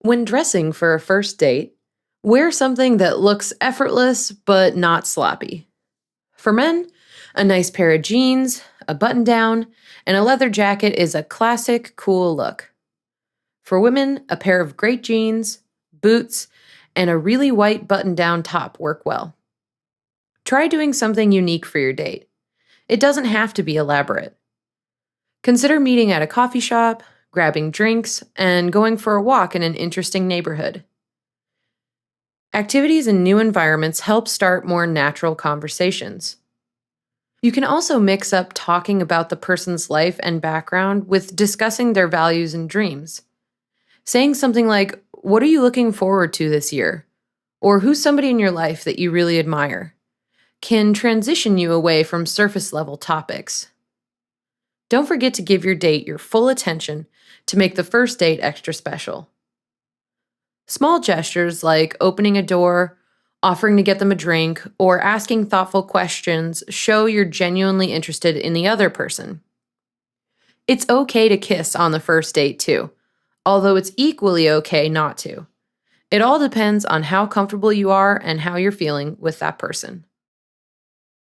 When dressing for a first date, wear something that looks effortless but not sloppy. For men, a nice pair of jeans, a button down, and a leather jacket is a classic, cool look. For women, a pair of great jeans, boots, and a really white button down top work well. Try doing something unique for your date. It doesn't have to be elaborate. Consider meeting at a coffee shop, grabbing drinks, and going for a walk in an interesting neighborhood. Activities in new environments help start more natural conversations. You can also mix up talking about the person's life and background with discussing their values and dreams. Saying something like, "What are you looking forward to this year?" Or "Who's somebody in your life that you really admire?" can transition you away from surface level topics. Don't forget to give your date your full attention to make the first date extra special. Small gestures like opening a door, offering to get them a drink, or asking thoughtful questions show you're genuinely interested in the other person. It's okay to kiss on the first date too, although it's equally okay not to. It all depends on how comfortable you are and how you're feeling with that person.